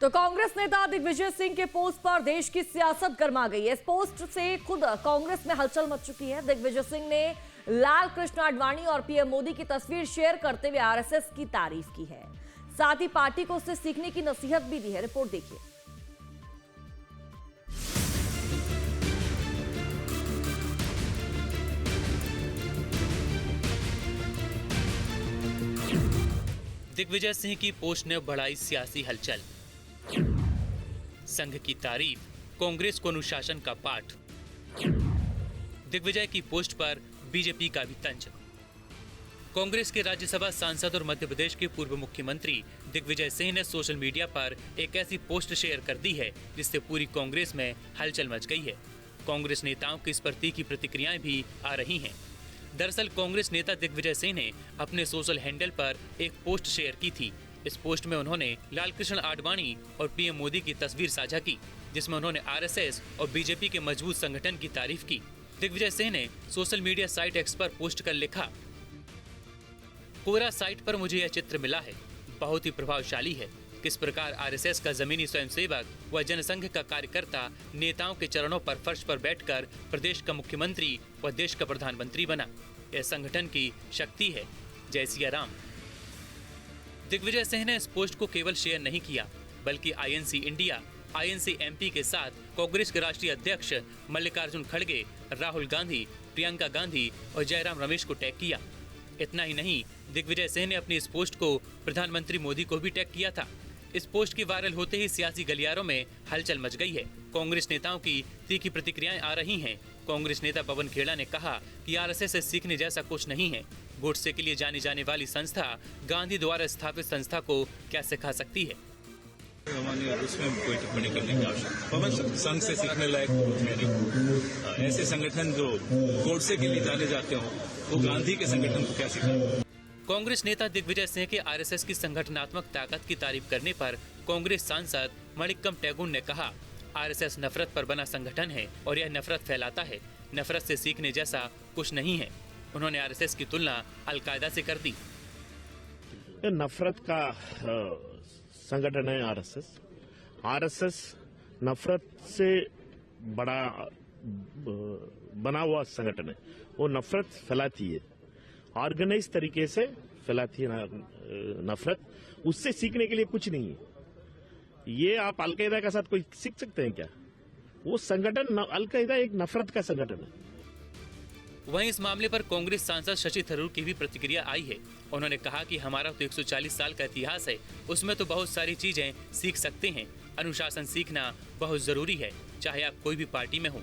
तो कांग्रेस नेता दिग्विजय सिंह के पोस्ट पर देश की सियासत गर्मा गई है। इस पोस्ट से खुद कांग्रेस में हलचल मच चुकी है। दिग्विजय सिंह ने लाल कृष्ण आडवाणी और पीएम मोदी की तस्वीर शेयर करते हुए आरएसएस की तारीफ की है। साथ ही पार्टी को उससे सीखने की नसीहत भी दी है। रिपोर्ट देखिए। दिग्विजय सिंह की पोस्ट ने बढ़ाई सियासी हलचल। संघ की तारीफ, कांग्रेस को अनुशासन का पाठ। दिग्विजय की पोस्ट पर बीजेपी का भी तंज। कांग्रेस के राज्यसभा सांसद और मध्य प्रदेश के पूर्व मुख्यमंत्री दिग्विजय सिंह ने सोशल मीडिया पर एक ऐसी पोस्ट शेयर कर दी है जिससे पूरी कांग्रेस में हलचल मच गई है। कांग्रेस नेताओं की इस पर तीखी प्रतिक्रियाएं भी आ रही हैं। दरअसल कांग्रेस नेता दिग्विजय सिंह ने अपने सोशल हैंडल पर एक पोस्ट शेयर की थी। इस पोस्ट में उन्होंने लालकृष्ण आडवाणी और पीएम मोदी की तस्वीर साझा की, जिसमें उन्होंने आरएसएस और बीजेपी के मजबूत संगठन की तारीफ की। दिग्विजय सिंह ने सोशल मीडिया साइट एक्स पर पोस्ट कर लिखा, कोरा साइट पर मुझे यह चित्र मिला है, बहुत ही प्रभावशाली है। किस प्रकार आरएसएस का जमीनी स्वयंसेवक व जनसंघ का कार्यकर्ता नेताओं के चरणों पर फर्श पर बैठकर प्रदेश का मुख्यमंत्री व देश का प्रधानमंत्री बना। यह संगठन की शक्ति है। जय सिया राम। दिग्विजय सिंह ने इस पोस्ट को केवल शेयर नहीं किया, बल्कि आईएनसी इंडिया, आईएनसी एमपी के साथ कांग्रेस के राष्ट्रीय अध्यक्ष मल्लिकार्जुन खड़गे, राहुल गांधी, प्रियंका गांधी और जयराम रमेश को टैग किया। इतना ही नहीं, दिग्विजय सिंह ने अपनी इस पोस्ट को प्रधानमंत्री मोदी को भी टैग किया था। इस पोस्ट के वायरल होते ही सियासी गलियारों में हलचल मच गई है। कांग्रेस नेताओं की तीखी प्रतिक्रियाएं आ रही हैं। कांग्रेस नेता पवन खेड़ा ने कहा कि आरएसएस से सीखने जैसा कुछ नहीं है। गोडसे के लिए जानी जाने वाली संस्था गांधी द्वारा स्थापित संस्था को क्या सिखा सकती है। उसमें कोई टिप्पणी करने की आवश्यकता पवन संघ से सीखने लायक नहीं। ऐसे संगठन जो गोडसे के लिए जाने जाते हो वो गांधी के संगठन को क्या सिखाएं। कांग्रेस नेता दिग्विजय सिंह के आरएसएस की संगठनात्मक ताकत की तारीफ करने पर कांग्रेस सांसद मणिक्कम टैगोर ने कहा, आरएसएस नफरत पर बना संगठन है और यह नफरत फैलाता है। नफरत से सीखने जैसा कुछ नहीं है। उन्होंने आरएसएस की तुलना अलकायदा से कर दी। नफरत का संगठन है आरएसएस। आरएसएस नफरत से बड़ा बना हुआ संगठन है। वो नफरत फैलाती है, ऑर्गेनाइज तरीके से फैलाती है नफरत। उससे सीखने के लिए कुछ नहीं है। ये आप अलकायदा के साथ कोई सीख सकते हैं क्या? वो संगठन अलकायदा एक नफरत का संगठन है। वहीं इस मामले पर कांग्रेस सांसद शशि थरूर की भी प्रतिक्रिया आई है। उन्होंने कहा कि हमारा तो 140 साल का इतिहास है, उसमें तो बहुत सारी चीजें सीख सकते हैं। अनुशासन सीखना बहुत जरूरी है, चाहे आप कोई भी पार्टी में हो।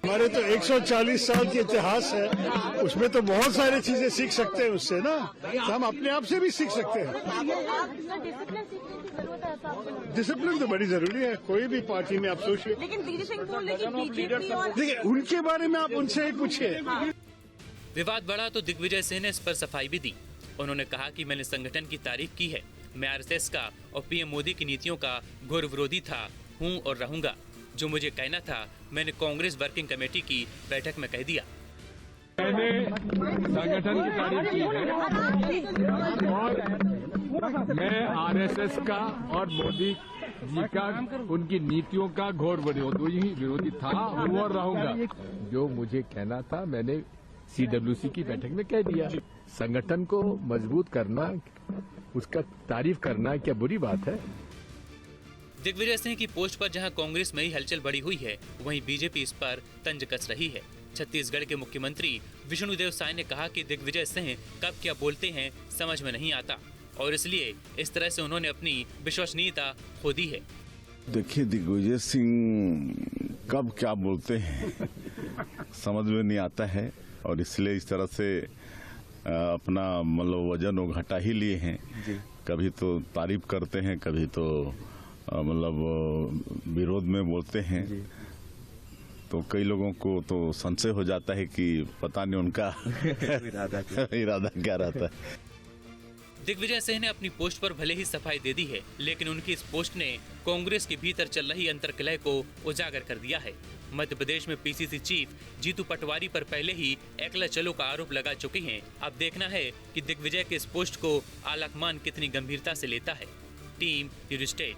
हमारे तो 140 साल के इतिहास है, उसमें तो बहुत सारी चीजें सीख सकते हैं उससे ना। तो हम अपने आप से भी सीख सकते हैं। डिसिप्लिन तो बड़ी जरूरी है कोई भी पार्टी में। आप सोचिए, लेकिन देखिए उनके बारे में आप उनसे ही पूछिए। विवाद बढ़ा तो दिग्विजय सिंह ने इस पर सफाई भी दी। उन्होंने कहा कि मैंने संगठन की तारीफ की है। मैं आरएसएस का और पीएम मोदी की नीतियों का घोर विरोधी था, हूँ और रहूंगा। जो मुझे कहना था मैंने कांग्रेस वर्किंग कमेटी की बैठक में कह दिया। मैंने संगठन की तारीफ की है और मैं आरएसएस का और मोदी जी का, उनकी नीतियों का घोर विरोधी था, हूँ और रहूंगा। जो मुझे कहना था मैंने सीडब्ल्यूसी की बैठक में कह दिया। संगठन को मजबूत करना, उसका तारीफ करना क्या बुरी बात है? दिग्विजय सिंह की पोस्ट पर जहां कांग्रेस में ही हलचल बढ़ी हुई है, वहीं बीजेपी इस पर तंज कस रही है। छत्तीसगढ़ के मुख्यमंत्री विष्णुदेव साय ने कहा कि दिग्विजय सिंह कब क्या बोलते हैं समझ में नहीं आता और इसलिए इस तरह से उन्होंने अपनी विश्वसनीयता खो दी है। देखिए, दिग्विजय सिंह कब क्या बोलते हैं समझ में नहीं आता है और इसलिए इस तरह से अपना मतलब वजन वो घटा ही लिए हैं। कभी तो तारीफ करते हैं, कभी तो मतलब विरोध में बोलते हैं। तो कई लोगों को तो संशय हो जाता है कि पता नहीं उनका इरादा क्या रहता है। दिग्विजय सिंह ने अपनी पोस्ट पर भले ही सफाई दे दी है, लेकिन उनकी इस पोस्ट ने कांग्रेस के भीतर चल रही अंतर्कलह को उजागर कर दिया है। मध्य प्रदेश में पीसीसी चीफ जीतू पटवारी पर पहले ही एकला चलो का आरोप लगा चुके हैं। अब देखना है कि दिग्विजय के इस पोस्ट को आलाकमान कितनी गंभीरता से लेता है। Team news state.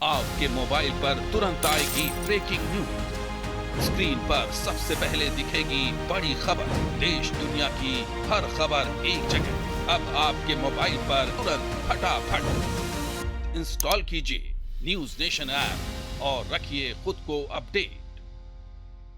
आपके मोबाइल पर तुरंत आएगी ब्रेकिंग न्यूज। स्क्रीन पर सबसे पहले दिखेगी बड़ी खबर। देश दुनिया की हर खबर एक जगह। अब आपके मोबाइल पर तुरंत फटाफट इंस्टॉल कीजिए न्यूज नेशन ऐप और रखिए खुद को अपडेट।